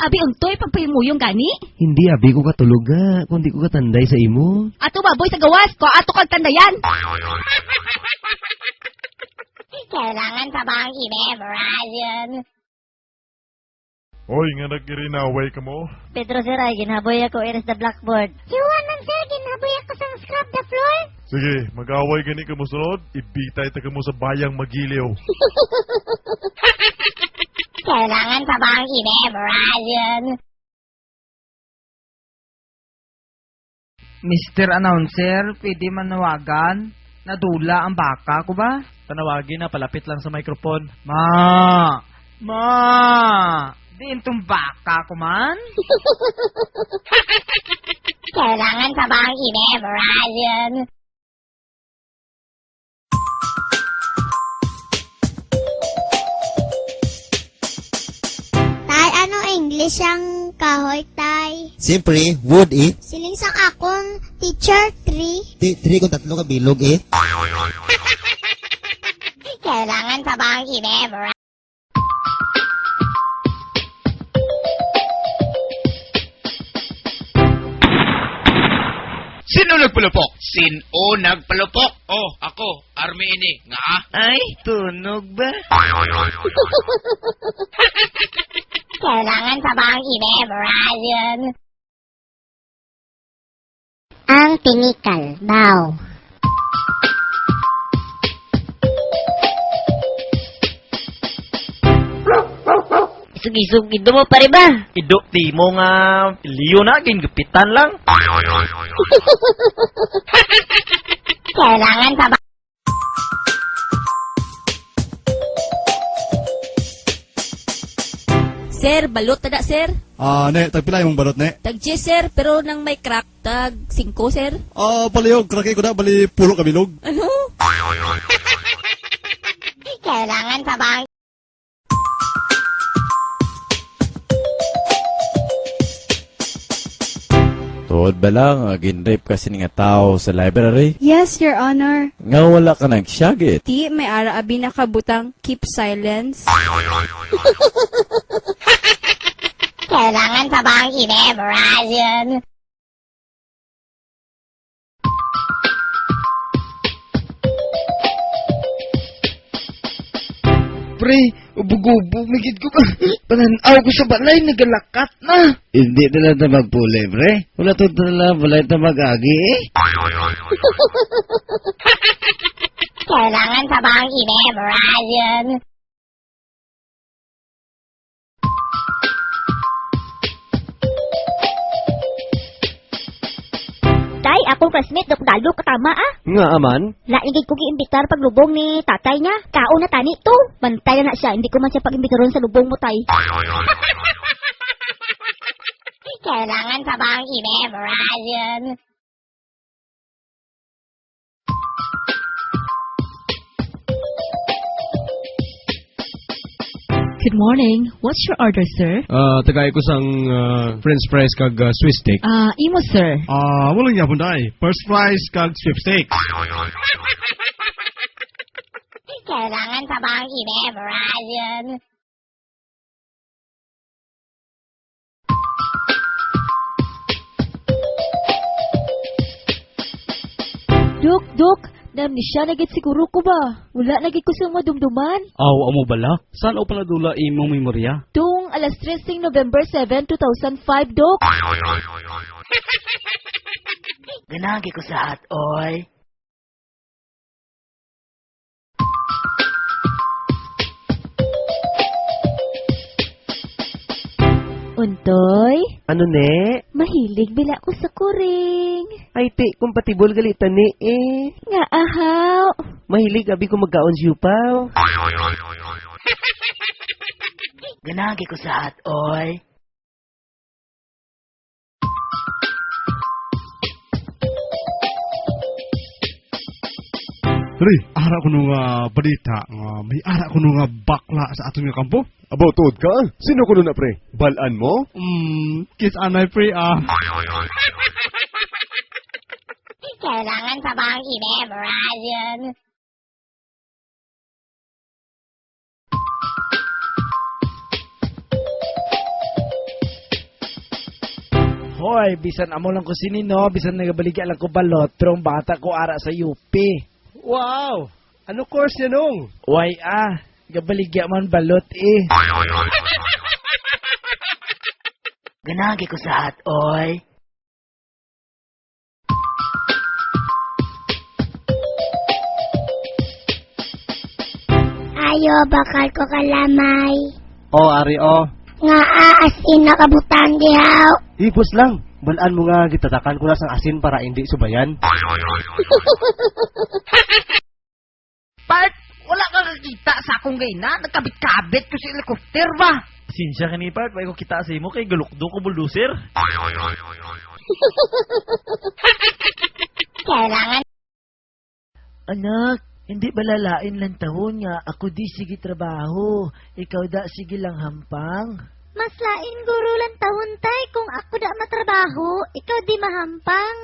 Abi untoy pagpahimuyong gani? Hindi abi ko katulog ga, kundi ko katanday sa imo. Ato baboy sa gawas, ko ato kag tandayan. Kailangan pa bang i-memorize yun? Hoy, nga nag-irinaway ka mo? Pedro sir, ay ginaboy ako iris the blackboard. Yuan man sir, ginaboy ako sa scrub the floor. Sige, mag-away gani ka mo sunod, ibitay ta ka mo sa bayang Magiliw. Kailangan pa bang i-memorize yun? Mr. Announcer, pwede manawagan? Nadula ang baka ko ba? Panawagin na, palapit lang sa microphone. Ma! Di itong baka ko man? Kailangan pa bang i-memorize yun? Tay, ano English ang kahoy, tay? Siyempre, wood eh. Siling sang akong teacher, 3. Three kung tatlo ka bilog eh. Kailangan pa bang i-memorize? Sino nagpalupok? Sino nagpalupok? Oh, ako, Army ini. Nga? Ay, tunog ba? Kailangan pa bang i-memorize yun? Ang tinikal, bow. Isog-isog ido mo pare ba? Idok di mo nga liyo na, gingupitan lang. Kailangan pa bang Sir, balot tada sir. Ne, tagpila yung balot, ne? Tag 10 sir, pero nang may crack, tag 5 sir. Palihog, krake ko na, bali pulo ka bilog. Ano? Kailangan pa bang Tuod ba lang, ginrape kasi nga tao sa library? Yes, Your Honor. Nga wala ka nagsyagit. Di, may ara abi nakabutang keep silence. Kailangan pa bang i-memorize yun? Pre, ubog-ubog, magid ko ba? Pananaw ko sa balay, nagalakat na. Hindi na lang na magpuli, pre. Wala to na balay na mag-agi eh. Kailangan pa bang i-memorize yun? Tay, akong classmate, dalo katama ah. Nga aman? Laigig ko giimbitar paglubong ni tatay niya. Kao na tani to. Bantay na siya, hindi ko man siya pag-imbitaron sa lubong mo, tay. Kailangan pa bang i-memorize yun? Good morning. What's your order, sir? Tagay ko sang french fries kag Swiss steak. Imo, sir. Walang yapon day. First fries kag Swiss steak. Kailangan pa bang i-memorize yun? Dok, namnisya na gid siguro ko ba? Wala na gid ko sa madumduman. Aw, amo bala? Saan o panadula imong memorya? Tung alas 3 ng November 7, 2005, Dok. Ganagi ko sa at, oy. Untoy, Ano ne? mahilig bila ko sa kuring. Ay ti, compatible galitan ni eh. Nga ahaw. Mahilig abi ko magkaon siupaw. Ganagi ko sa at, oy. Pre, ara ko nung balita nga may ara ko nung bakla sa atong nga kampo. Abo, tuod ka? Sino ko na pre? Balaan mo? Kiss anay pre Kailangan pa bang i-memorize yun? Hoy, bisan amo lang ko sinino, bisan nagabaligya lang ko balot, pero ang bata ko ara sa UP. Wow! Ano course yan nung? Why gabaligya man balot eh. Ganagi ko sa hat, oy. Ayo, bakal ko kalamay. Oh, Ari, oh. Nga aasin nakabutang gihaw. Ipos lang. Balaan mo nga gitatakan ko na sang asin para hindi subayan. Part, wala ka kakita sa akong gayna. Nagkabit-kabit ko sa helicopter ba? Sinsya ka ni Part, may ko kita sa imo kay galukdo ko bulldozer. Kailangan. Anak, hindi ba lalain lang tahon nga ako di sige trabaho, ikaw da sige lang hampang? Mas lain guro lang tahon tay kung ako da matrabaho, ikaw di mahampang.